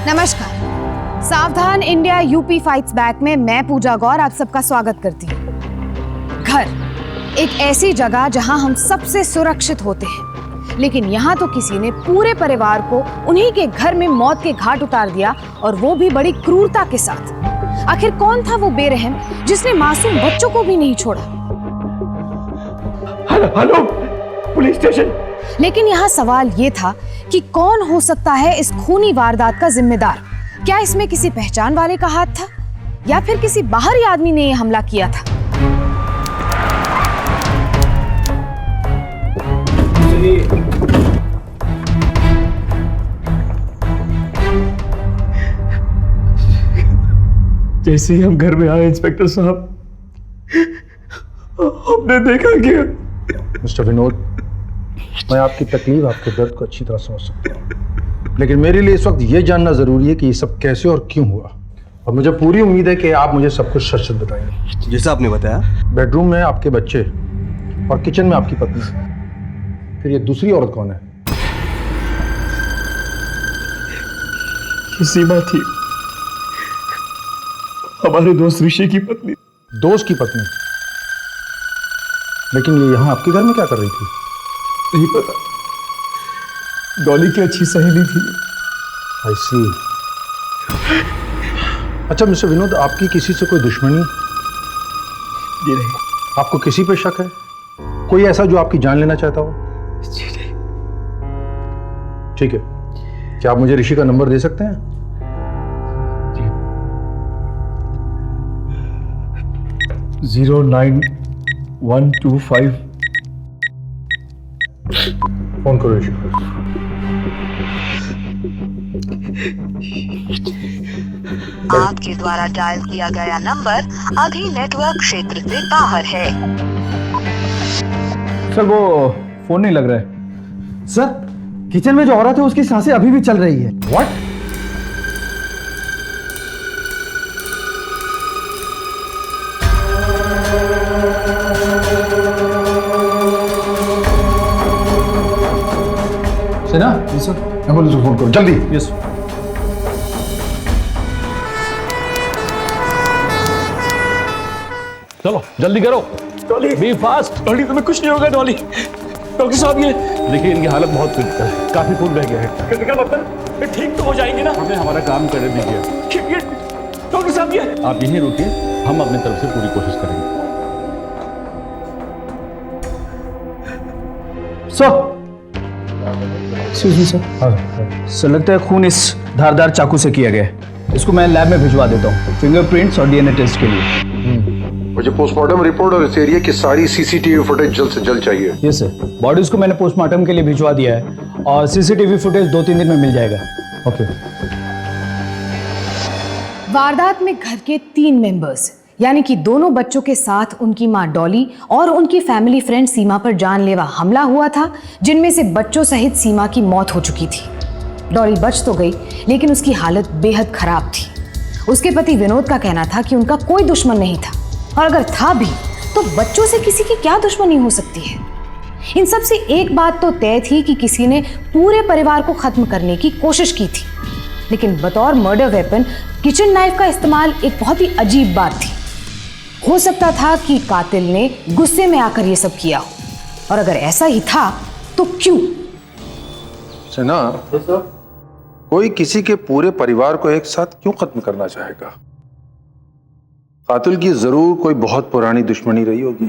नमस्कार। सावधान India UP fights back में मैं पूजा गौर आप सबका स्वागत करती हूँ। घर एक ऐसी जगह जहां हम सबसे सुरक्षित होते हैं, लेकिन यहाँ तो किसी ने पूरे परिवार को उन्हीं के घर में मौत के घाट उतार दिया, और वो भी बड़ी क्रूरता के साथ। आखिर कौन था वो बेरहम जिसने मासूम बच्चों को भी नहीं छोड़ा? Hello, police station. लेकिन यहाँ सवाल ये था कि कौन हो सकता है इस खूनी वारदात का जिम्मेदार? क्या इसमें किसी पहचान वाले का हाथ था, या फिर किसी बाहरी आदमी ने यह हमला किया था? जैसे ही हम घर में आए इंस्पेक्टर साहब, हमने देखा कि मिस्टर विनोद, मैं आपकी तकलीफ, आपके दर्द को अच्छी तरह समझ सकता हूँ, लेकिन मेरे लिए इस वक्त ये जानना जरूरी है कि ये सब कैसे और क्यों हुआ, और मुझे पूरी उम्मीद है कि आप मुझे सब कुछ सच सच बताएंगे। जैसा आपने बताया, बेडरूम में आपके बच्चे और किचन में आपकी पत्नी, फिर ये दूसरी औरत कौन है? ये सीमा थी, हमारे दोस्त ऋषि की पत्नी। दोस्त की पत्नी? लेकिन ये यहाँ आपके घर में क्या कर रही थी? नहीं पता, डॉली की अच्छी सहेली थी। आई सी। अच्छा मिस्टर विनोद, आपकी किसी से कोई दुश्मनी? जी नहीं। आपको किसी पे शक है? कोई ऐसा जो आपकी जान लेना चाहता हो? जी नहीं। ठीक है, क्या आप मुझे ऋषि का नंबर दे सकते हैं? जी। 09125। फोन करो ऋषि। आपके द्वारा डायल किया गया नंबर अभी नेटवर्क क्षेत्र से बाहर है। सर वो फोन नहीं लग रहा है। सर किचन में जो औरत है उसकी सांसें अभी भी चल रही है। व्हाट? सेना, यस सर। एम्बुलेंस को फोन करो जल्दी। यस। चलो जल्दी करो, डॉली, बी फास्ट। डॉली तुम्हें कुछ नहीं होगा। डॉली, डॉक्टर साहब ये देखिए इनकी हालत बहुत क्रिटिकल है, काफी खून बह गया है। क्रिटिकल मतलब ये ठीक तो हो जाएंगे ना? हमें हमारा काम करने दीजिए। डॉक्टर साहब ये आप यहीं रुकिए, हम अपनी तरफ से पूरी कोशिश करेंगे। Sir, excuse me sir. Sir लगता है खून इस धारदार चाकू से किया गया है। इसको मैं लैब में भिजवा देता हूँ फिंगरप्रिंट्स और डीएनए टेस्ट के लिए। मुझे पोस्टमार्टम रिपोर्ट और इस एरिया की सारी सीसीटीवी फुटेज जल्द से जल्द चाहिए। यस सर, बॉडीज को मैंने पोस्टमार्टम के लिए भिजवा दिया है और सीसीटीवी फुटेज 2-3 दिन में मिल जाएगा। ओके। वारदात में घर के 3 मेंबर्स, यानी कि दोनों बच्चों के साथ उनकी मां डॉली और उनकी फैमिली फ्रेंड सीमा पर जानलेवा हमला हुआ था, जिनमें से बच्चों सहित सीमा की मौत हो चुकी थी। डॉली बच तो गई, लेकिन उसकी हालत बेहद खराब थी। उसके पति विनोद का कहना था कि उनका कोई दुश्मन नहीं था, और अगर था भी तो बच्चों से किसी की क्या दुश्मनी हो सकती है? इन सब से एक बात तो तय थी कि किसी ने पूरे परिवार को खत्म करने की कोशिश की थी, लेकिन बतौर मर्डर वेपन किचन नाइफ का इस्तेमाल एक बहुत ही अजीब बात थी। हो सकता था कि कातिल ने गुस्से में आकर यह सब किया हो, और अगर ऐसा ही था तो क्यों? सेना, कोई किसी के पूरे परिवार को एक साथ क्यों खत्म करना चाहेगा? कातिल की जरूर कोई बहुत पुरानी दुश्मनी रही होगी,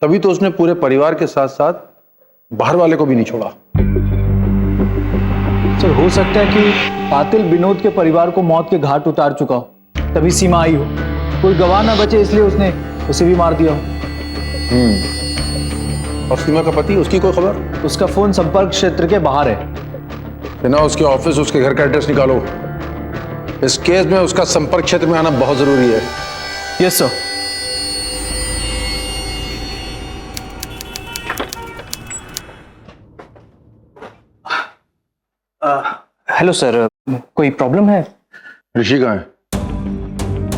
तभी तो उसने पूरे परिवार के साथ साथ बाहर वाले को भी नहीं छोड़ा। सर हो सकता है कि कातिल विनोद के परिवार को मौत के घाट उतार चुका हो, तभी सीमा आई हो। कोई गवाह ना बचे इसलिए उसने उसे भी मार दिया हो। और सीमा का पति, उसकी कोई खबर? उसका फोन संपर्क क्षेत्र के बाहर है। सेना, उसके ऑफिस, उसके घर का एड्रेस निकालो। इस केस में उसका संपर्क क्षेत्र में आना बहुत जरूरी है। Yes sir. हेलो सर, कोई प्रॉब्लम है? ऋषि कहाँ है?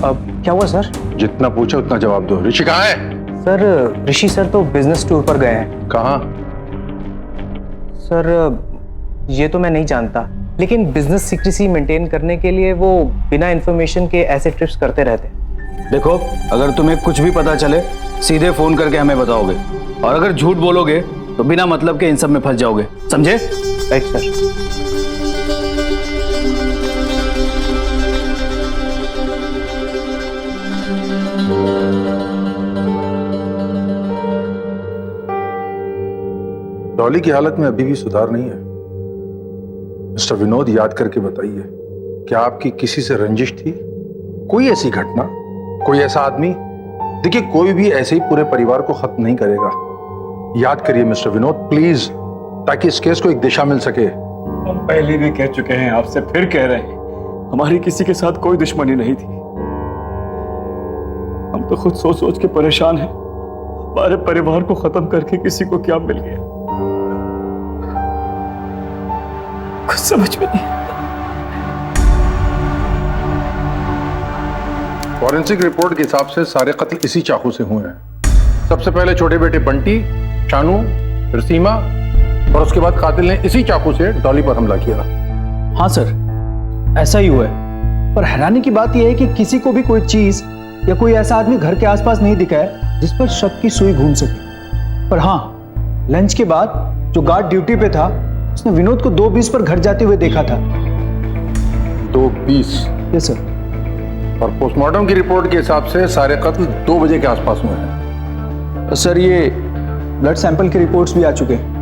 क्या हुआ सर? जितना पूछा उतना जवाब दो। ऋषि कहाँ है? सर ऋषि सर तो बिजनेस टूर पर गए हैं। कहाँ? सर ये तो मैं नहीं जानता। लेकिन बिजनेस सीक्रेसी मेंटेन करने के लिए वो बिना इंफॉर्मेशन के ऐसे ट्रिप्स करते रहते हैं। देखो, अगर तुम्हें कुछ भी पता चले सीधे फोन करके हमें बताओगे, और अगर झूठ बोलोगे तो बिना मतलब के इन सब में फंस जाओगे, समझे? Right sir. डॉली की हालत में अभी भी सुधार नहीं है। मिस्टर विनोद, याद करके बताइए, क्या आपकी किसी से रंजिश थी? कोई ऐसी घटना, कोई ऐसा आदमी? देखिए, कोई भी ऐसे ही पूरे परिवार को खत्म नहीं करेगा। याद करिए मिस्टर विनोद, प्लीज, ताकि इस केस को एक दिशा मिल सके। हम पहले भी कह चुके हैं, आपसे फिर कह रहे हैं, हमारी किसी के साथ कोई दुश्मनी नहीं थी। हम तो खुद सोच सोच के परेशान हैं, हमारे परिवार को खत्म करके किसी को क्या मिल गया, कुछ समझ में नहीं। फॉरेंसिक रिपोर्ट के हिसाब से सारे कत्ल इसी चाकू से हुए हैं। सबसे पहले छोटे बेटे बंटी, शानू, फिर सीमा, और उसके बाद कातिल ने इसी चाकू से डॉली पर हमला किया। हाँ सर, ऐसा ही हुआ है। पर हैरानी की बात यह है कि किसी को भी कोई चीज या कोई ऐसा आदमी घर के आसपास नहीं दिखा है जिस पर शक की सुई घूम सके। पर हाँ, लंच के बाद जो गार्ड ड्यूटी पे था उसने विनोद को 2:20 पर घर जाते हुए देखा था। 2:20? Yes sir. और पोस्टमार्टम की रिपोर्ट के हिसाब से सारे कत्ल 2 बजे के आसपास हुए हैं। तो सर, ये ब्लड सैंपल के रिपोर्ट्स भी आ चुके हैं।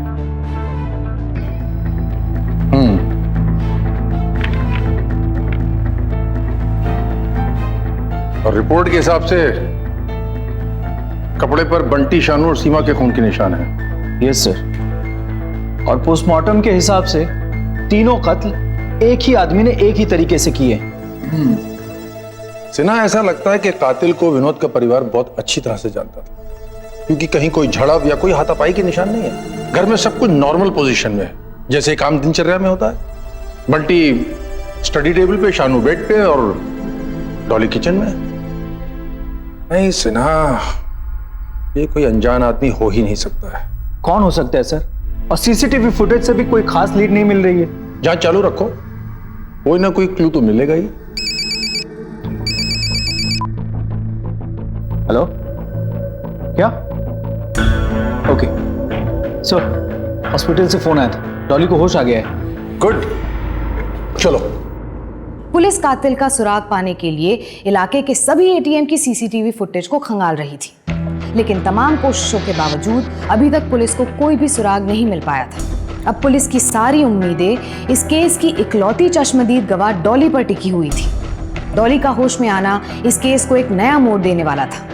और रिपोर्ट के हिसाब से कपड़े पर बंटी, शानू और सीमा के खून के निशान हैं। Yes sir. और पोस्टमार्टम के हिसाब से तीनों कत्ल एक ही आदमी ने एक ही तरीके से किए। सिन्हा, ऐसा लगता है कि कातिल को विनोद का परिवार बहुत अच्छी तरह से जानता था, क्योंकि कहीं कोई झड़प या कोई हाथापाई के निशान नहीं है। घर में सब कुछ नॉर्मल पोजीशन में है, जैसे एक आम दिनचर्या में होता है। बंटी स्टडी टेबल पे, शानू बेड पे और डॉली किचन में। नहीं सिन्हा, ये कोई अनजान आदमी हो ही नहीं सकता है। कौन हो सकता है सर? और सीसीटीवी फुटेज से भी कोई खास लीड नहीं मिल रही है। जहां चालू रखो, कोई ना कोई क्लू तो मिलेगा ही। हेलो, क्या? ओके सर, हॉस्पिटल से फोन आया था, डॉली को होश आ गया है। गुड, चलो। पुलिस कातिल का सुराग पाने के लिए इलाके के सभी एटीएम की सीसीटीवी फुटेज को खंगाल रही थी, लेकिन तमाम कोशिशों के बावजूद अभी तक पुलिस को कोई भी सुराग नहीं मिल पाया था। अब पुलिस की सारी उम्मीदें इस केस की इकलौती चश्मदीद गवाह डॉली पर टिकी हुई थी। डॉली का होश में आना इस केस को एक नया मोड़ देने वाला था।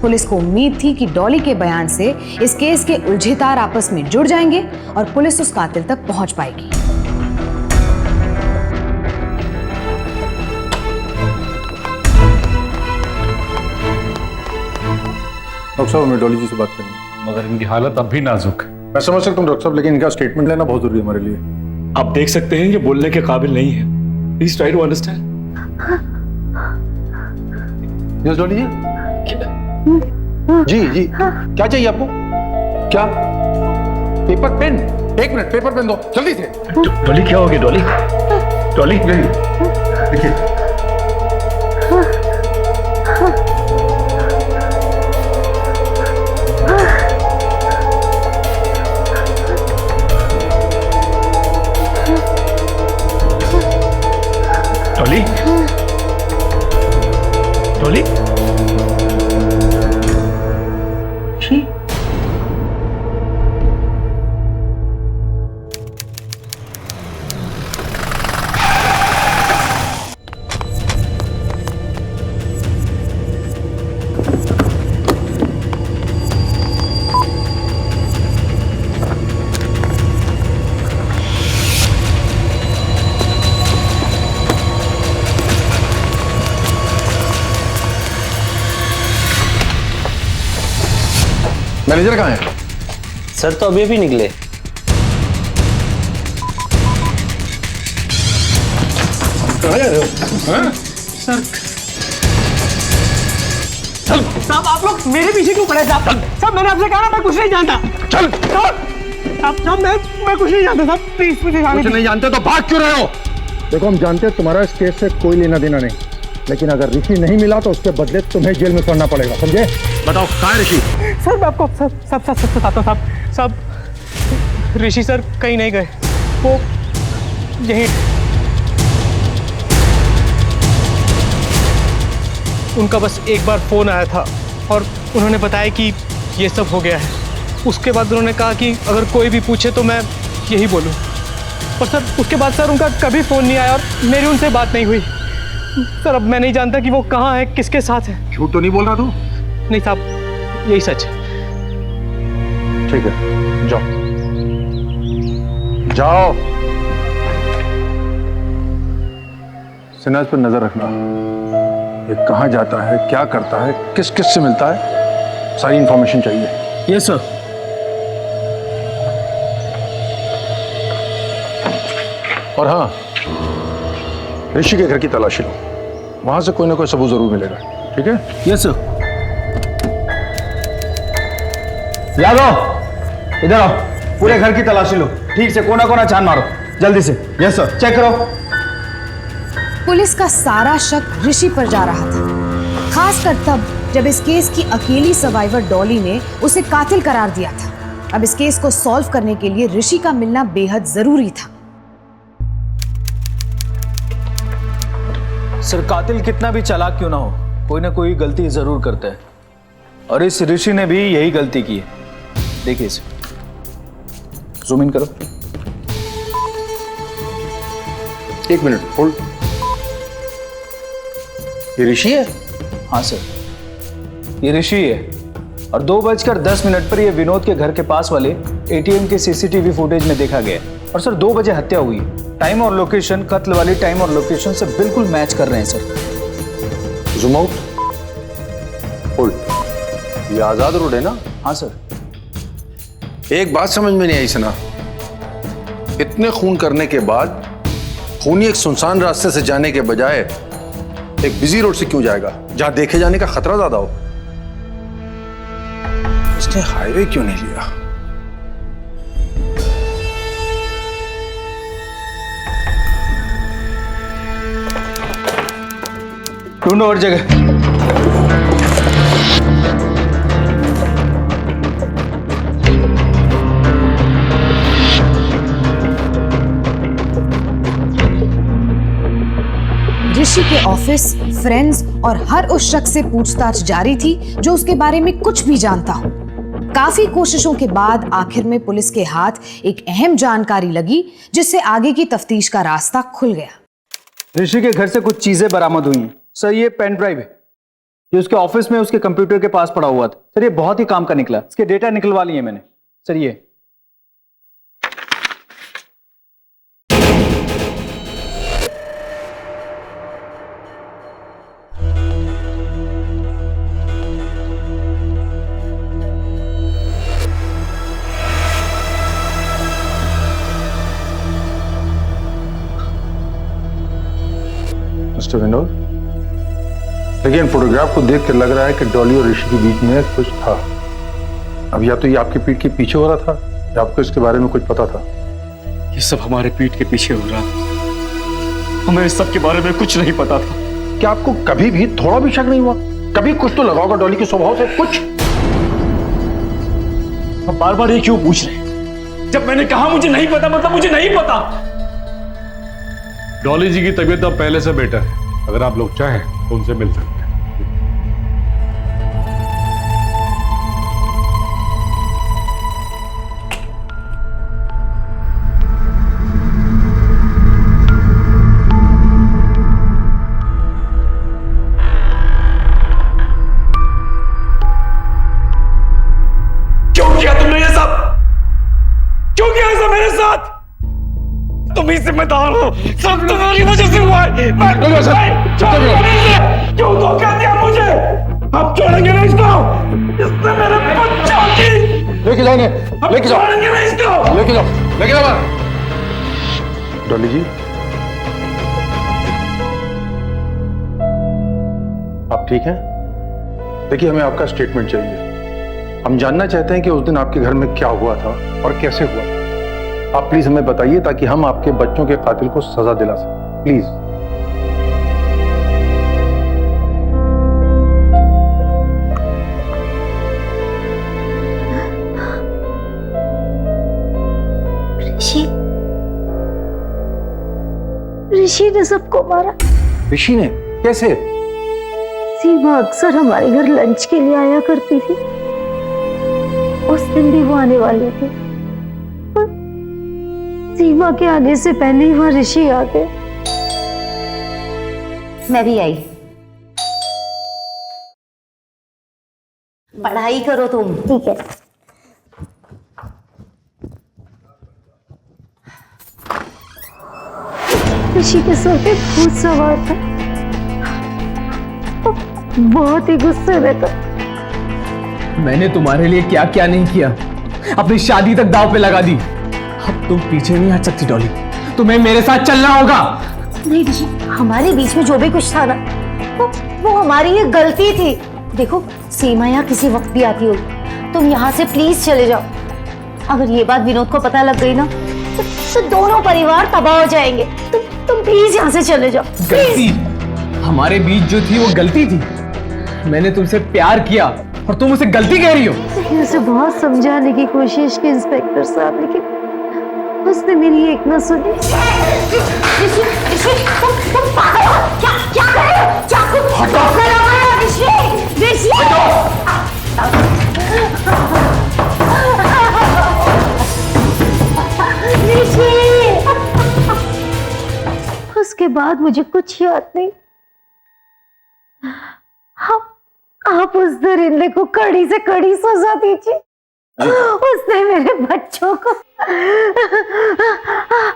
पुलिस को उम्मीद थी कि डॉली के बयान से इस केस के उलझे तार आपस में जुड़ जाएंगे और पुलिस उस कातिल तक पहुंच पाएगी। डॉक्टर साहब, हमें डॉली जी से बात करनी है। मगर इनकी हालत अब भी नाजुक है। मैं समझ सकता हूँ डॉक्टर साहब, लेकिन इनका स्टेटमेंट लेना बहुत जरूरी है हमारे लिए। आप देख सकते हैं, ये बोलने के काबिल नहीं है। Please try to understand. Yes Dolly ji. जी जी, क्या चाहिए आपको? क्या? Paper pen? एक मिनट, पेपर पेन दो जल्दी से। डॉली, क्या हो गया डॉली? डॉली, देखिए, डॉली, डॉली, मैनेजर कहाँ है? सर तो अभी भी निकले। कहाँ जा रहे हो? हाँ? साहब, आप लोग मेरे पीछे क्यों पड़े साहब? साहब, मैंने आपसे कहा ना, मैं कुछ नहीं जानता। चल। साहब मैं कुछ नहीं जानता साहब, प्लीज मुझे जाने कुछ नहीं जानते तो भाग क्यों रहे हो? देखो हम जानते हैं तुम्हारा इस केस से कोई लेना देना नहीं, लेकिन अगर ऋषि नहीं मिला तो उसके बदले तुम्हें जेल में पड़ना पड़ेगा, समझे? बताओ कहाँ है ऋषि? सर मैं आपको सब बताता हूँ साहब। ऋषि सर कहीं नहीं गए, वो यही उनका बस एक बार फोन आया था और उन्होंने बताया कि ये सब हो गया है। उसके बाद उन्होंने कहा कि अगर कोई भी पूछे तो मैं यही बोलूं। और सर उसके बाद सर उनका कभी फ़ोन नहीं आया और मेरी उनसे बात नहीं हुई। सर अब मैं नहीं जानता कि वो कहाँ है, किसके साथ है। झूठ तो नहीं बोल रहा तू? नहीं साहब, यही सच है। ठीक है, जाओ जाओ। सिन्हा पर नजर रखना, ये कहाँ जाता है, क्या करता है, किस किस से मिलता है, सारी इंफॉर्मेशन चाहिए। Yes sir. और हाँ, ऋषि के घर की तलाशी लो, वहां से कोई ना कोई सबूत जरूर मिलेगा, ठीक है? Yes sir. यादव इधर आओ, पूरे घर की तलाशी लो, ठीक से कोना कोना छान मारो, जल्दी से। Yes sir. चेक करो। पुलिस का सारा शक ऋषि पर जा रहा था, खासकर तब जब इस केस की अकेली सर्वाइवर डॉली ने उसे कातिल करार दिया था। अब इस केस को सॉल्व करने के लिए ऋषि का मिलना बेहद जरूरी था। सर कातिल कितना भी चालाक क्यों ना हो, कोई ना कोई गलती जरूर करता है, और इस ऋषि ने भी यही गलती की है। देखिए इसे, जूम इन करो। एक मिनट होल्ड। ये ऋषि है? हाँ सर, ये ऋषि है, और 2:10 पर ये विनोद के घर के पास वाले एटीएम के सीसीटीवी फुटेज में देखा गया। और सर 2 बजे हत्या हुई है। टाइम और लोकेशन कत्ल वाली टाइम और लोकेशन से बिल्कुल मैच कर रहे हैं सर। Zoom out, hold. ये आजाद रोड है ना? हाँ सर। एक बात समझ में नहीं आई सना, इतने खून करने के बाद खूनी एक सुनसान रास्ते से जाने के बजाय एक बिजी रोड से क्यों जाएगा, जहां देखे जाने का खतरा ज्यादा हो? इसने हाईवे क्यों नहीं लिया? ढूंढो और जगह। ऋषि के ऑफिस, फ्रेंड्स और हर उस शख्स से पूछताछ जारी थी जो उसके बारे में कुछ भी जानता हो। काफी कोशिशों के बाद आखिर में पुलिस के हाथ एक अहम जानकारी लगी, जिससे आगे की तफ्तीश का रास्ता खुल गया। ऋषि के घर से कुछ चीजें बरामद हुई हैं। सर ये पेन ड्राइव है, ये उसके ऑफिस में उसके कंप्यूटर के पास पड़ा हुआ था। सर ये बहुत ही काम का निकला, इसके डेटा निकलवा लिए मैंने। सर ये मिस्टर विनोद, लेकिन फोटोग्राफ को देख कर लग रहा है कि डॉली और ऋषि के बीच में कुछ था। अब या तो ये आपकी पीठ के पीछे हो रहा था या आपको इसके बारे में कुछ पता था। ये सब हमारे पीठ के पीछे हो रहा था, हमें इस सब के बारे में कुछ नहीं पता था। क्या आपको कभी भी थोड़ा भी शक नहीं हुआ? कभी कुछ तो लगा होगा डॉली के स्वभाव से कुछ? अब बार बार ये क्यों पूछ रहे हैं? जब मैंने कहा मुझे नहीं पता, मतलब मुझे नहीं पता। डॉली जी की तबीयत अब पहले से बेटर है, अगर आप लोग चाहें तो उनसे मिल सकते हैं। क्यों किया तुमने ये सब? क्यों किया ऐसा मेरे साथ? तुम ही जिम्मेदार हो, सब तुम्हारी वजह से हुआ है। क्यों धोखा दिया मुझे? अब छोड़ेंगे नहीं इसको, इसने मेरे बच्चों की। लेके जाओ, लेके जाओ, छोड़ेंगे नहीं इसको, लेके जाओ, लेके जाओ। डॉली जी, आप ठीक हैं? देखिए हमें आपका स्टेटमेंट चाहिए। हम जानना चाहते हैं कि उस दिन आपके घर में क्या हुआ था और कैसे हुआ। आप प्लीज हमें बताइए ताकि हम आपके बच्चों के कातिल को सजा दिला सकें, प्लीज। ऋषि ने सबको मारा। ऋषि ने? कैसे? सीमा अक्सर हमारे घर लंच के लिए आया करती थी। उस दिन भी वो आने वाले थे, पर सीमा के आने से पहले ही वहां ऋषि आ गए। मैं भी आई। पढ़ाई करो तुम। ठीक है। ऋषि के सर पे भूत सवार था, बहुत ही गुस्से में था। मैंने तुम्हारे लिए क्या क्या नहीं किया, अपनी शादी तक दांव पे लगा दी। अब तुम पीछे नहीं हट सकती डॉली, तुम्हें मेरे साथ चलना होगा। नहीं ऋषि, हमारे बीच में जो भी कुछ था ना, वो हमारी ये गलती थी। देखो सीमा यहाँ किसी वक्त भी आती होगी, तुम यहाँ से प्लीज चले जाओ। अगर ये बात विनोद को पता लग गई ना तो दोनों परिवार तबाह हो जाएंगे। तुम प्लीज यहाँ से चले जाओ। गलती? हमारे बीच जो थी वो गलती थी। मैंने तुमसे प्यार किया और तुम उसे गलती कह रही हो। उसे बहुत समझाने की कोशिश की इंस्पेक्टर साहब, लेकिन उसने मेरी एक न सुनी। ऋषि, ऋषि, तुम पागल हो? क्या कर रहे हो? चाकू ऋषि, ऋषि। उसके बाद मुझे कुछ याद नहीं। आप उस दरिंदे को कड़ी से कड़ी सजा दीजिए। उसने मेरे बच्चों को।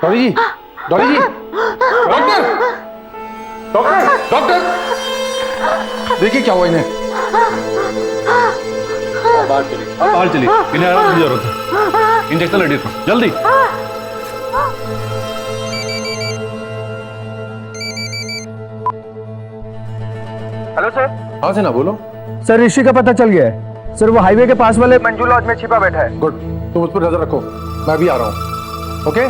डॉली जी, डॉली जी, डॉक्टर, डॉक्टर, डॉक्टर, देखिए क्या हुआ इन्हें। बाहर चलिए, इन्हें आराम की जरूरत है। इंजेक्शन रेडी करो जल्दी। Hello sir. हाँ से ना बोलो। सर ऋषि का पता चल गया है सर, वो हाईवे के पास वाले मंजू लॉज में छिपा बैठा है। गुड, तुम उस पर नजर रखो, मैं भी आ रहा हूँ। ओके?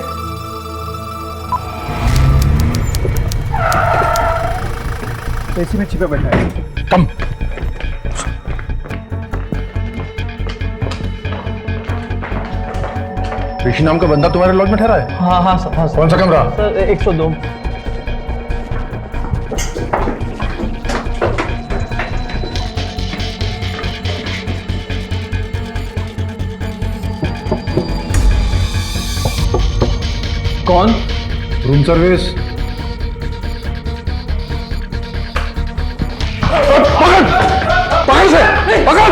एसी में छिपा बैठा है। कम। ऋषि नाम का बंदा तुम्हारे लॉज में ठहरा है? हाँ हाँ सर, हाँ सर। कौन सा कमरा? सर 102। कौन? Room service. पकड़, पकड़ से, पकड़।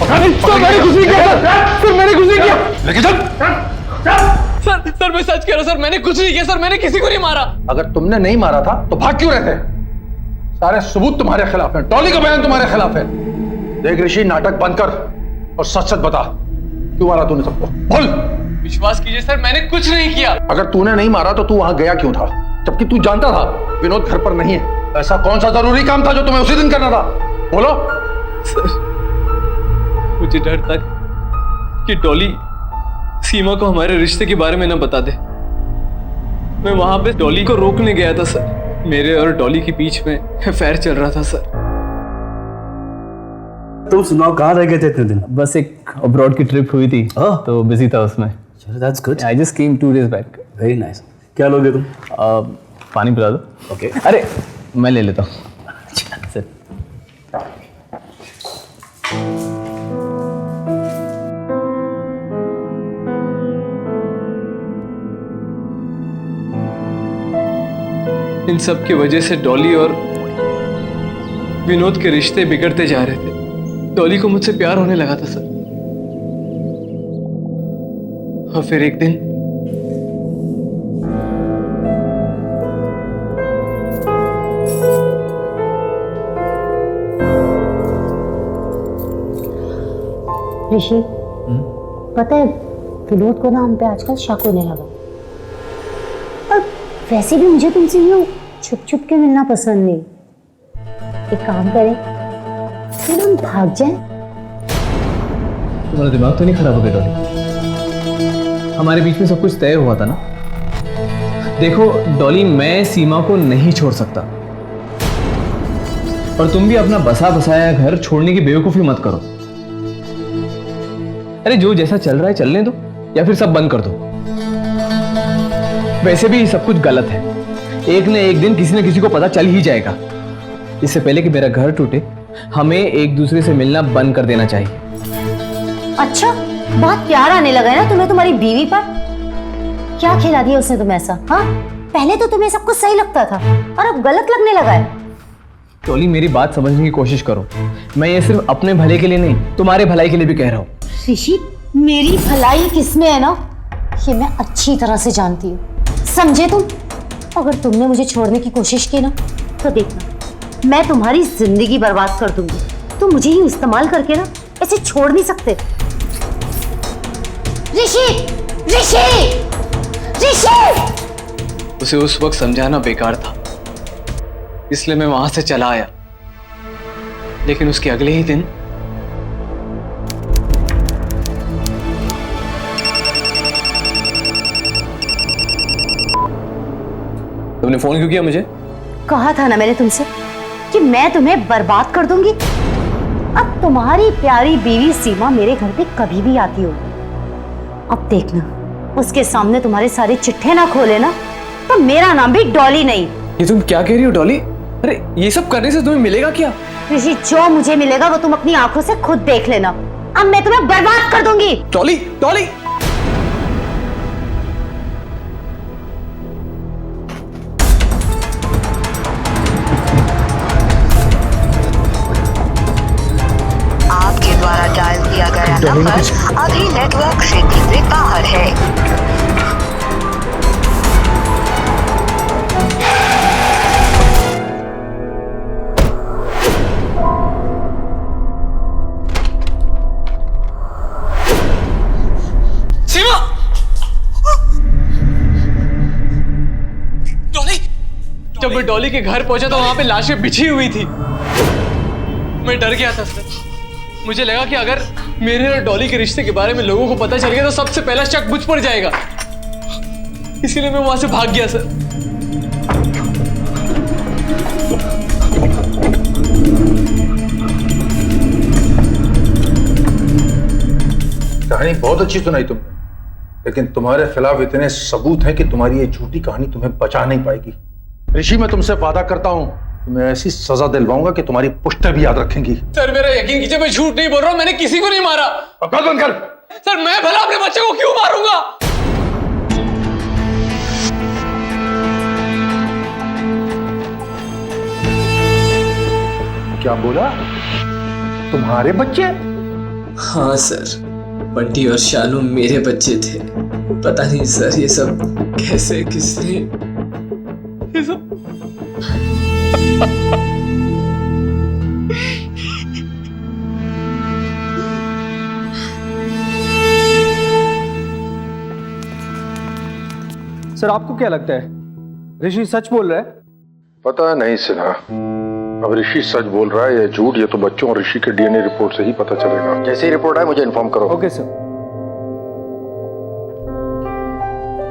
मैंने कुछ नहीं किया सर, मैंने कुछ नहीं किया। लेके चल। सर मैं सच कह रहा हूं सर, मैंने कुछ नहीं किया सर, मैंने किसी को नहीं मारा। अगर तुमने नहीं मारा था तो भाग क्यों रहे थे? सारे सबूत तुम्हारे खिलाफ हैं, डॉली का बयान तुम्हारे खिलाफ है। देख ऋषि, नाटक बंद कर और सच सच बता, क्यों मारा तूने सबको? बोल। विश्वास कीजिए सर, मैंने कुछ नहीं किया। अगर तूने नहीं मारा तो तू वहां गया क्यों था, जबकि तू जानता था विनोद घर पर नहीं है? ऐसा कौन सा जरूरी काम था जो तुम्हें उसी दिन करना था? बोलो। सर मुझे डर था कि डॉली सीमा को हमारे रिश्ते के बारे में न बता दे। मैं वहां पे डॉली को रोकने गया था सर। मेरे और डॉली के बीच में अफेयर चल रहा था सर। तुम सुनाओ, कहाँ रह गए थे इतने दिन? बस एक अब्रॉड की ट्रिप हुई थी तो बिजी था उसमें। चलो, that's good. I just came 2 days back. Very nice. क्या लोगे तुम? पानी पिला दो। ओके। अरे मैं ले लेता हूँ। Sit. इन सब की वजह से डॉली और विनोद के रिश्ते बिगड़ते जा रहे थे। डॉली को मुझसे प्यार होने लगा था सर। और फिर एक दिन ऋषि, पता है विनोद को ना हम पे आजकल शक होने लगा। और वैसे भी मुझे तुमसे यूं छुप छुप के मिलना पसंद नहीं। एक काम करें, फिर हम भाग जाएं। तुम्हारा दिमाग तो नहीं खराब हो गया डॉली? हमारे बीच में सब कुछ तय हुआ था ना। देखो डॉली, मैं सीमा को नहीं छोड़ सकता, और तुम भी अपना बसा बसाया घर छोड़ने की बेवकूफी मत करो। अरे जो जैसा चल रहा है चलने दो, या फिर सब बंद कर दो। वैसे भी सब कुछ गलत है, एक न एक दिन किसी न किसी को पता चल ही जाएगा। इससे पहले कि मेरा घर टूटे, हमें एक दूसरे से मिलना बंद कर देना चाहिए। अच्छा, बहुत प्यार आने लगा है ना तुम्हें तुम्हारी बीवी पर? क्या खिला दिया उसने तुम्हें ऐसा? हाँ, पहले तो तुम्हें सब कुछ सही लगता था और अब गलत लगने लगा है। टोली, मेरी बात समझने की कोशिश करो। मैं ये सिर्फ अपने भले के लिए नहीं, तुम्हारे भलाई के लिए भी कह रहा हूँ। ऋषि, मेरी भलाई किसमें है ना, ये मैं अच्छी तरह से जानती हूँ, समझे तुम? अगर तुमने मुझे छोड़ने की कोशिश की ना, तो देखना मैं तुम्हारी जिंदगी बर्बाद कर दूंगी। तुम मुझे ही इस्तेमाल करके ना ऐसे छोड़ नहीं सकते। ऋषि, ऋषि, ऋषि! उसे उस वक्त समझाना बेकार था, इसलिए मैं वहां से चला आया। लेकिन उसके अगले ही दिन तुमने फोन क्यों किया मुझे? कहा था ना मैंने तुमसे कि मैं तुम्हें बर्बाद कर दूंगी। अब तुम्हारी प्यारी बीवी सीमा मेरे घर पे कभी भी आती होगी, अब देखना उसके सामने तुम्हारे सारे चिट्ठे ना खोले ना, तो मेरा नाम भी डॉली नहीं। ये तुम क्या कह रही हो डॉली? अरे ये सब करने से तुम्हें मिलेगा क्या? ऋषि, जो मुझे मिलेगा वो तुम अपनी आंखों से खुद देख लेना। अब मैं तुम्हें बर्बाद कर दूंगी। डॉली, डॉली! आपके द्वारा डायल किया गया नंबर अभी नेटवर्क क्षेत्र से बाहर है। जब मैं डॉली के घर पहुंचा तो वहां पे लाशें बिछी हुई थी। मैं डर गया था सर। मुझे लगा कि अगर मेरे और डॉली के रिश्ते के बारे में लोगों को पता चल गया तो सबसे पहला शक मुझ पर जाएगा, इसीलिए मैं वहां से भाग गया सर। कहानी बहुत अच्छी सुनाई तुमने, लेकिन तुम्हारे खिलाफ इतने सबूत हैं कि तुम्हारी ये झूठी कहानी तुम्हें बचा नहीं पाएगी। ऋषि, मैं तुमसे वादा करता हूं, तुम्हें ऐसी सजा दिलवाऊंगा कि तुम्हारी पुश्तें भी याद रखेंगी। सर मेरा यकीन कीजिए, मैं झूठ नहीं बोल रहा हूं, मैंने किसी को नहीं मारा। बकवास बंद कर। सर मैं भला अपने बच्चे को क्यों मारूंगा? क्या बोला? तुम्हारे बच्चे? हाँ सर, बंटी और शानू मेरे बच्चे थे। पता नहीं सर ये सब कैसे, किसने ये सब सर आपको क्या लगता है, ऋषि सच बोल रहा है? पता नहीं सिन्हा, अब ऋषि सच बोल रहा है या झूठ, ये तो बच्चों और ऋषि के डीएनए रिपोर्ट से ही पता चलेगा। जैसे ही रिपोर्ट आए मुझे इन्फॉर्म करो। Okay sir.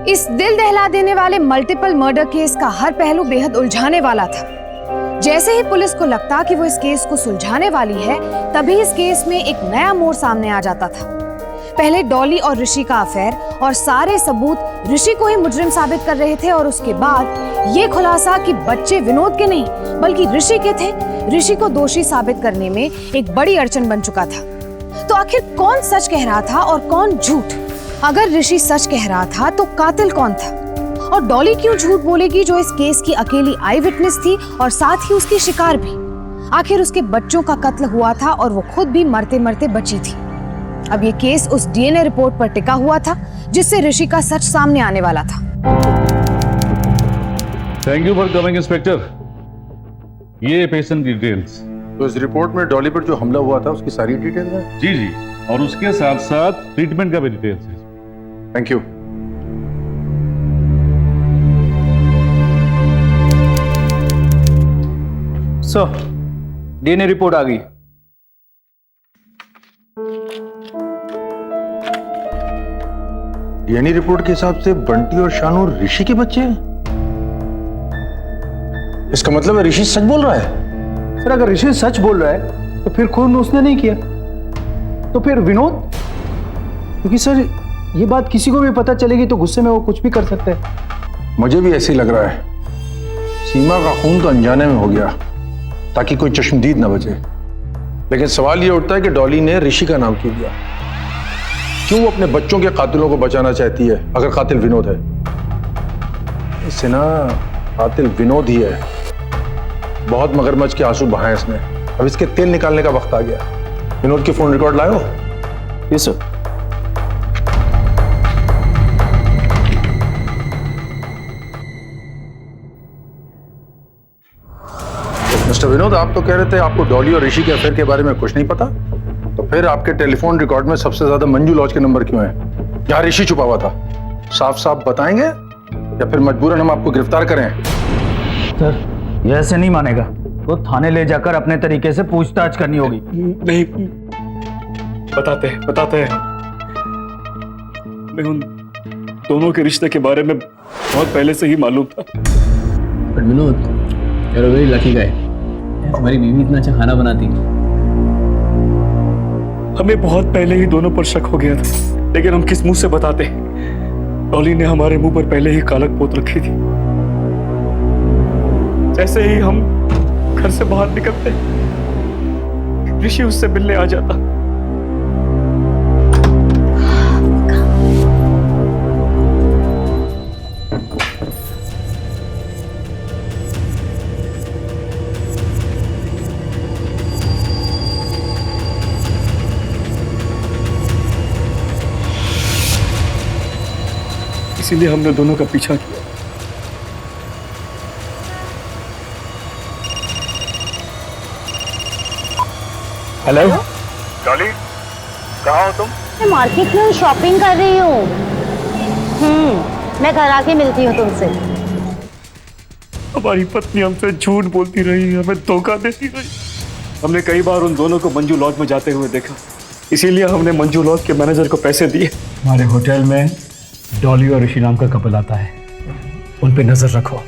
इस दिल दहला देने वाले मल्टीपल मर्डर केस का हर पहलू बेहद उलझाने वाला था। जैसे ही पुलिस को लगता कि वो इस केस को सुलझाने वाली है, तभी इस केस में एक नया मोड़ सामने आ जाता था। पहले डॉली और ऋषि का अफेयर और सारे सबूत ऋषि को ही मुजरिम साबित कर रहे थे, और उसके बाद ये खुलासा कि बच्चे विनोद के नहीं बल्कि ऋषि के थे, ऋषि को दोषी साबित करने में एक बड़ी अड़चन बन चुका था। तो आखिर कौन सच कह रहा था और कौन झूठ? अगर ऋषि सच कह रहा था तो कातिल कौन था? और डॉली क्यों झूठ बोलेगी, जो इस केस की अकेली आई विटनेस थी और साथ ही उसकी शिकार भी? आखिर उसके बच्चों का कत्ल हुआ था और वो खुद भी मरते मरते बची थी। अब ये केस उस डीएनए रिपोर्ट पर टिका हुआ था जिससे ऋषि का सच सामने आने वाला था। Thank you for coming inspector. ये पेशेंट डिटेल्स। तो इस रिपोर्ट में डॉली पर जो हमला हुआ था उसकी सारी डिटेल्स हैं? जी जी, और उसके साथ साथ ट्रीटमेंट का भी डिटेल्स है। Thank you. Sir, DNA report आ गई। डीएनए रिपोर्ट के हिसाब से बंटी और शानू ऋषि के बच्चे हैं। इसका मतलब है ऋषि सच बोल रहा है। सर अगर ऋषि सच बोल रहा है तो फिर खून उसने नहीं किया, तो फिर विनोद? क्योंकि सर ये बात किसी को भी पता चलेगी तो गुस्से में वो कुछ भी कर सकते हैं। मुझे भी ऐसे ही लग रहा है। सीमा का खून तो अनजाने में हो गया ताकि कोई चश्मदीद न बचे, लेकिन सवाल ये उठता है कि डॉली ने ऋषि का नाम क्यों लिया? क्यों वो अपने बच्चों के कातिलों को बचाना चाहती है अगर कातिल विनोद है? इससे ना कातिल विनोद ही है। बहुत मगरमच्छ के आंसू बहाए इसने, अब इसके तेल निकालने का वक्त आ गया। विनोद के फोन रिकॉर्ड लाओ। Yes sir. मिस्टर विनोद, आप तो कह रहे थे आपको डॉली और ऋषि के अफेयर के बारे में कुछ नहीं पता, तो फिर आपके टेलीफोन रिकॉर्ड में सबसे ज्यादा मंजू लॉज के नंबर क्यों है जहां ऋषि छुपा हुआ था? साफ साफ बताएंगे या फिर मजबूरन हम आपको गिरफ्तार करें? सर ये ऐसे नहीं मानेगा, तो थाने ले जाकर अपने तरीके से पूछताछ करनी होगी। नहीं, बताते हैं। मैं उन दोनों के रिश्ते के बारे में बहुत पहले से ही मालूम था। But Vinod, you are very lucky guy. हमारी बीवी इतना अच्छा खाना बनाती है। हमें बहुत पहले ही दोनों पर शक हो गया था, लेकिन हम किस मुंह से बताते? डॉली ने हमारे मुंह पर पहले ही कालक पोत रखी थी। जैसे ही हम घर से बाहर निकलते, ऋषि उससे मिलने आ जाता। इसीलिए हमने दोनों का पीछा किया। हेलो डॉली, कहाँ हो तुम? मैं मार्केट में शॉपिंग कर रही हूँ। मैं घर आके मिलती हूँ तुमसे। हमारी पत्नी हमसे झूठ बोलती रही, हमें धोखा देती रही। हमने कई बार उन दोनों को मंजू लॉज में जाते हुए देखा, इसीलिए हमने मंजू लॉज के मैनेजर को पैसे दिए। हमारे होटल में डॉली और ऋषि नाम का कपल आता है, उन पे नजर रखो।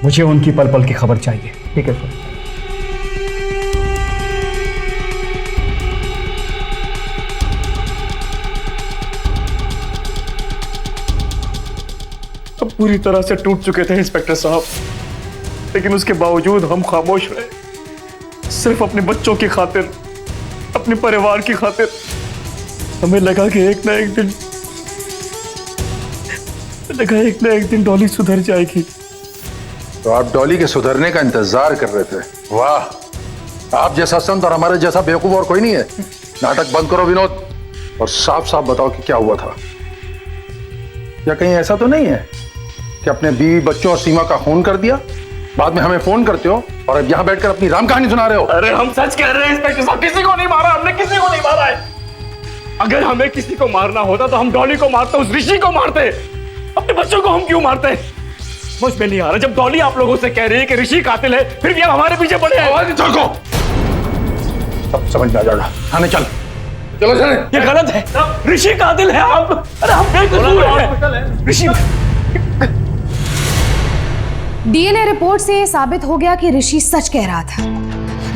मुझे उनकी पल पल की खबर चाहिए। ठीक है सर। हम पूरी तरह से टूट चुके थे इंस्पेक्टर साहब, लेकिन उसके बावजूद हम खामोश रहे। सिर्फ अपने बच्चों की खातिर, अपने परिवार की खातिर। हमें लगा कि एक ना एक दिन डॉली सुधर जाएगी। तो आप डॉली के सुधरने का इंतजार कर रहे थे? वाह, आप जैसा संत और हमारे जैसा बेवकूफ और कोई नहीं है। नाटक बंद करो विनोद, और साफ साफ बताओ कि क्या हुआ था। या कहीं ऐसा तो नहीं है कि अपने बीवी बच्चों और सीमा का खून कर दिया, बाद में हमें फोन करते हो और अब यहाँ बैठकर अपनी राम कहानी सुना रहे हो? अरे हम सच कह रहे हैं इंस्पेक्टर साहब, किसी को नहीं मारा, हमने किसी को नहीं मारा है। अगर हमें किसी को मारना होता तो हम डॉली को मारते, उस ऋषि को मारते। अपने बच्चों को हम क्यों मारते? समझ में नहीं आ रहा। जब डॉली आप लोगों से कह रही है कि ऋषि कातिल है, फिर भी आप हमारे पीछे पड़े हैं। आवाज ठोको, सब समझ में आ जाएगा। थाने चल, चलो चले। ये गलत है, ऋषि कातिल है। आप, अरे हम बेकसूर हैं। ऋषि, डीएनए रिपोर्ट से ये साबित हो गया कि ऋषि सच कह रहा था,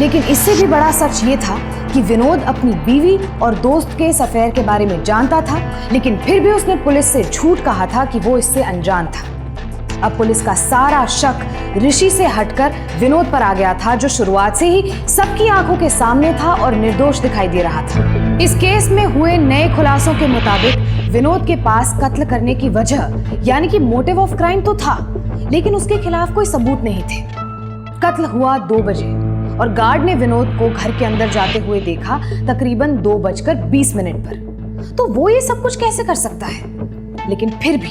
लेकिन इससे भी बड़ा सच ये था कि विनोद अपनी बीवी और दोस्त के इस अफेयर के बारे में जानता था, लेकिन फिर भी उसने पुलिस से झूठ कहा था कि वो इससे अनजान था। अब पुलिस का सारा शक ऋषि से हटकर विनोद पर आ गया था, जो शुरुआत से ही सबकी आंखों के सामने था और निर्दोष दिखाई दे रहा था। इस केस में हुए नए खुलासों के मुताबिक विनोद के पास कत्ल करने की वजह यानी कि मोटिव ऑफ क्राइम तो था, लेकिन उसके खिलाफ कोई सबूत नहीं थे। कत्ल हुआ 2 बजे और गार्ड ने विनोद को घर के अंदर जाते हुए देखा तकरीबन 2:20 पर। तो वो ये सब कुछ कैसे कर सकता है? लेकिन फिर भी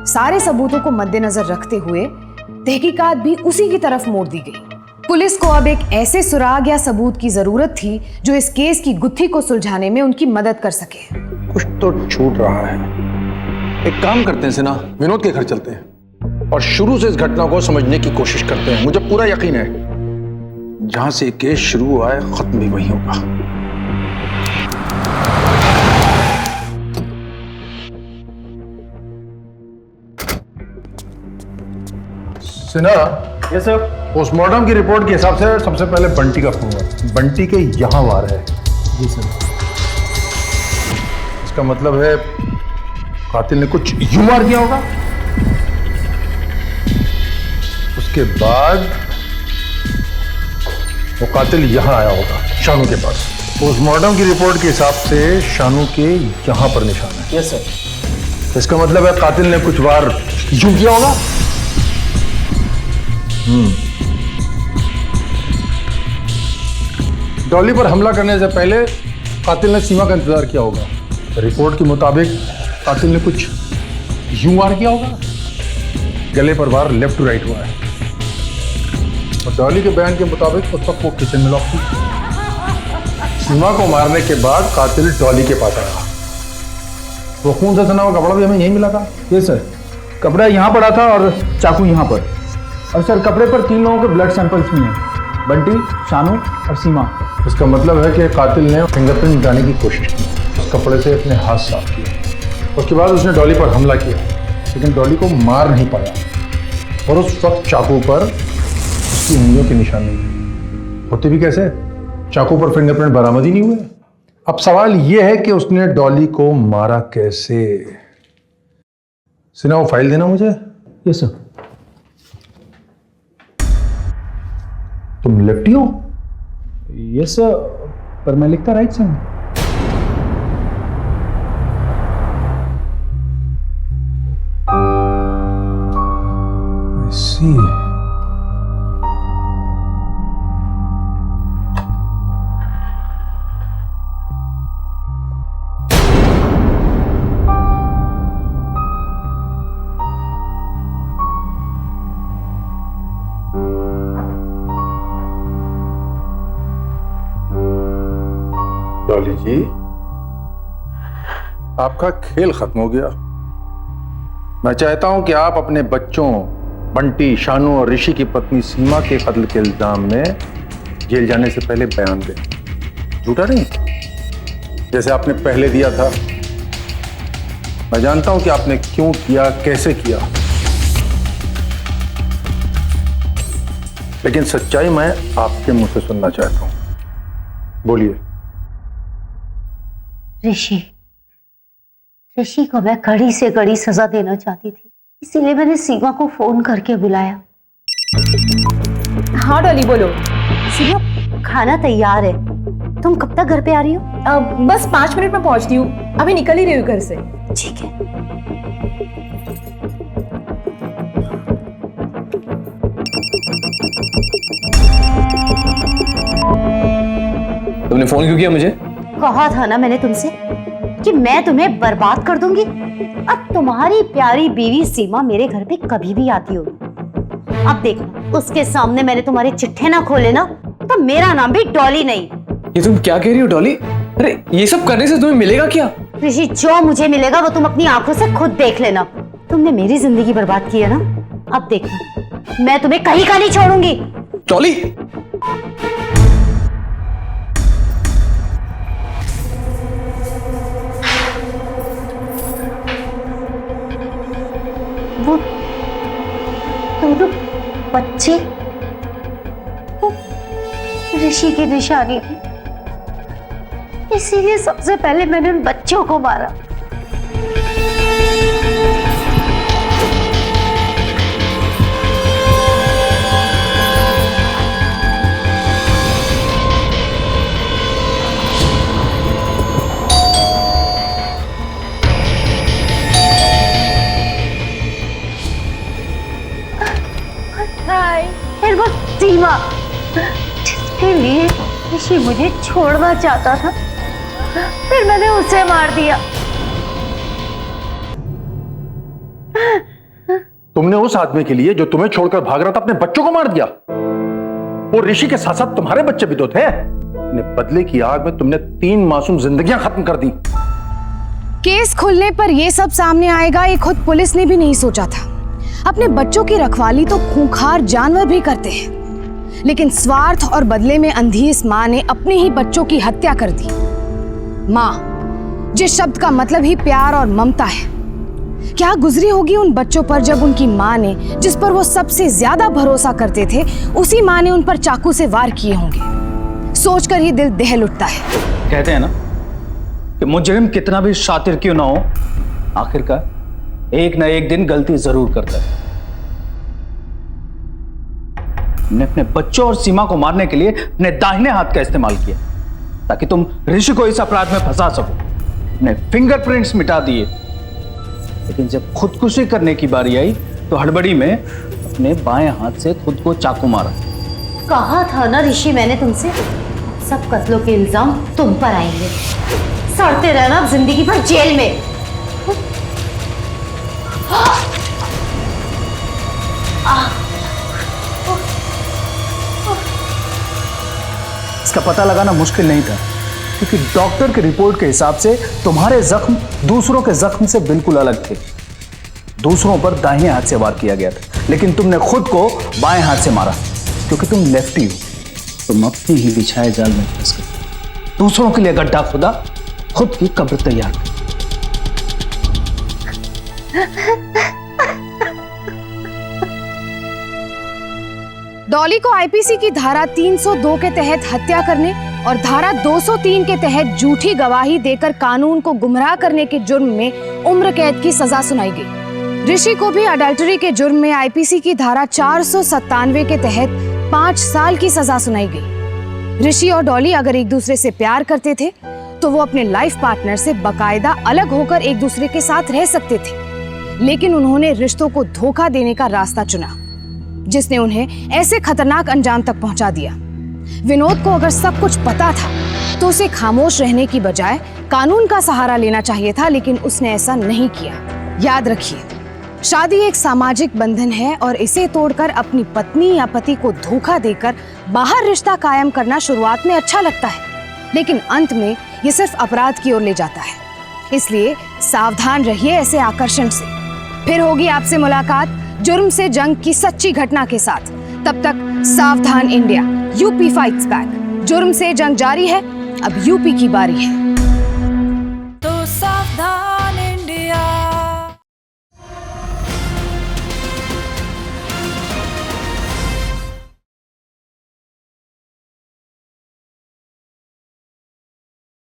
सारे सबूतों को मद्देनजर रखते हुए तहकीकात भी उसी की तरफ मोड़ दी गई। पुलिस को अब एक ऐसे सुराग या सबूत की जरूरत थी जो इस केस की गुत्थी को सुलझाने में उनकी मदद कर सके। कुछ तो छूट रहा है। एक काम करते हैं सिन्हा, विनोद के घर चलते हैं और शुरू से इस घटना को समझने की कोशिश करते हैं। मुझे पूरा यकीन है जहां से केस शुरू हुआ है खत्म भी वहीं होगा। Sinha, yes sir. पोस्टमार्टम की रिपोर्ट के हिसाब से सबसे पहले बंटी का खून है। बंटी के यहाँ वार है। जी सर। इसका मतलब है कातिल ने कुछ यूं वार किया होगा, उसके बाद वो कातिल यहाँ आया होगा शानू के पास। पोस्टमार्टम की रिपोर्ट के हिसाब से शानू के यहाँ पर निशान है। Yes sir. इसका मतलब है कातिल ने कुछ वार यूं किया होगा। डॉली पर हमला करने से पहले कातिल ने सीमा का इंतजार किया होगा। रिपोर्ट के मुताबिक कातिल ने कुछ यूं वार किया होगा, गले पर वार लेफ्ट टू राइट हुआ है। और डॉली के बयान के मुताबिक उस वक्त वो किचन में लॉक थी। सीमा को मारने के बाद कातिल डॉली के पास आया। वो खून से सना हुआ कपड़ा भी हमें यहीं मिला था। Yes sir. कपड़ा यहाँ पड़ा था और चाकू यहाँ पर। और सर कपड़े पर 3 लोगों के ब्लड सैंपल्स भी हैं, बंटी, शानू और सीमा। इसका मतलब है कि कातिल ने फिंगरप्रिंट मिटाने की कोशिश की, उस कपड़े से अपने हाथ साफ किए। उसके बाद उसने डॉली पर हमला किया, लेकिन डॉली को मार नहीं पाया। और उस वक्त चाकू पर उसकी उंगलियों के निशान नहीं थे। होते भी कैसे? चाकू पर फिंगरप्रिंट बरामद ही नहीं हुए। अब सवाल यह है कि उसने डॉली को मारा कैसे। सिन्हा, वो फाइल देना मुझे। Yes sir. तुम लेफ्टी हो? यस सर, पर मैं लिखता राइट से हूं। I see. डॉली जी, आपका खेल खत्म हो गया। मैं चाहता हूं कि आप अपने बच्चों बंटी, शानू और ऋषि की पत्नी सीमा के कत्ल के इल्जाम में जेल जाने से पहले बयान दें। झूठा नहीं, जैसे आपने पहले दिया था। मैं जानता हूं कि आपने क्यों किया, कैसे किया, लेकिन सच्चाई मैं आपके मुंह से सुनना चाहता हूं। बोलिए। ऋषि को मैं कड़ी से कड़ी सजा देना चाहती थी, इसीलिए मैंने सीमा को फोन करके बुलाया। हाँ डॉली, बोलो। सीमा, खाना तैयार है, तुम कब तक घर पे आ रही हो? बस 5 मिनट में पहुंचती हूँ, अभी निकल ही रही हूँ घर से। ठीक है। तुमने फोन क्यों किया मुझे? कहा था ना मैंने तुमसे कि मैं तुम्हें बर्बाद कर दूंगी। अब तुम्हारी प्यारी बीवी सीमा मेरे घर पे कभी भी आती होगी, अब देखना, उसके सामने मैंने तुम्हारे चिट्ठे ना खोले ना, तो मेरा नाम भी डॉली नहीं। ये तुम क्या कह रही हो डॉली? अरे ये सब करने से तुम्हें मिलेगा क्या? ऋषि, जो मुझे मिलेगा वो तुम अपनी आंखों से खुद देख लेना। तुमने मेरी जिंदगी बर्बाद की है ना, अब देखना, मैं तुम्हें कहीं का नहीं छोड़ूंगी। डॉली, वो दोनों बच्चे वो ऋषि की निशानी थी, इसीलिए सबसे पहले मैंने उन बच्चों को मारा। फिर वो सीमा, जिसके लिए ऋषि मुझे छोड़ना चाहता था, फिर मैंने उसे मार दिया। तुमने उस आदमी के लिए जो तुम्हें छोड़कर भाग रहा था अपने बच्चों को मार दिया। वो ऋषि के साथ साथ तुम्हारे बच्चे भी तो थे। अपने बदले की आग में तुमने 3 मासूम जिंदगियां खत्म कर दी। केस खुलने पर यह सब सामने आएगा, ये खुद पुलिस ने भी नहीं सोचा था। अपने बच्चों की रखवाली तो खूंखार जानवर भी करते हैं, लेकिन स्वार्थ और बदले में अंधी इस मां ने अपने ही बच्चों की हत्या कर दी। मां, जिस शब्द का मतलब ही प्यार और ममता है, क्या गुजरी होगी उन बच्चों पर जब उनकी माँ ने, जिस पर वो सबसे ज्यादा भरोसा करते थे, उसी माँ ने उन पर चाकू से वार किए होंगे। सोचकर ही दिल दहल उठता है। कहते हैं ना कि मुजरिम कितना भी शातिर क्यों ना हो, आखिरकार एक ना एक दिन गलती जरूर करता है। ने अपने बच्चों और सीमा को मारने के लिए अपने दाहिने हाथ का इस्तेमाल किया ताकि तुम ऋषि को इस अपराध में फंसा सको। अपने फिंगरप्रिंट्स मिटा दिए, लेकिन जब खुदकुशी करने की बारी आई तो हड़बड़ी में अपने बाएं हाथ से खुद को चाकू मारा। कहा था ना ऋषि मैंने तुमसे, सब कत्लों के इल्जाम तुम पर आएंगे। सड़ते रहना अब जिंदगी भर जेल में। इसका पता लगाना मुश्किल नहीं था, क्योंकि डॉक्टर की रिपोर्ट के हिसाब से तुम्हारे जख्म दूसरों के जख्म से बिल्कुल अलग थे। दूसरों पर दाहिने हाथ से वार किया गया था, लेकिन तुमने खुद को बाएं हाथ से मारा क्योंकि तुम लेफ्टी हो। तुम अपने ही बिछाए जाल में फंस गए, दूसरों के लिए गड्ढा खुदा, खुद की कब्र तैयार की। डॉली को आईपीसी की धारा 302 के तहत हत्या करने और धारा 203 के तहत झूठी गवाही देकर कानून को गुमराह करने के जुर्म में उम्र कैद की सजा सुनाई गई। ऋषि को भी अडल्टरी के जुर्म में आईपीसी की धारा 497 के तहत 5 साल की सजा सुनाई गई। ऋषि और डॉली अगर एक दूसरे से प्यार करते थे तो वो अपने लाइफ पार्टनर से बकायदा अलग होकर एक दूसरे के साथ रह सकते थे, लेकिन उन्होंने रिश्तों को धोखा देने का रास्ता चुना, जिसने उन्हें ऐसे खतरनाक अंजाम तक पहुंचा दिया। विनोद को अगर सब कुछ पता था तो उसे खामोश रहने की बजाय कानून का सहारा लेना चाहिए था, लेकिन उसने ऐसा नहीं किया। याद रखिए, शादी एक सामाजिक बंधन है और इसे तोड़कर अपनी पत्नी या पति को धोखा देकर बाहर रिश्ता कायम करना शुरुआत में अच्छा लगता है, लेकिन अंत में ये सिर्फ अपराध की ओर ले जाता है। इसलिए सावधान रहिए ऐसे आकर्षण से। फिर होगी आपसे मुलाकात जुर्म से जंग की सच्ची घटना के साथ। तब तक सावधान इंडिया, यूपी फाइट्स बैक। जुर्म से जंग जारी है, अब यूपी की बारी है।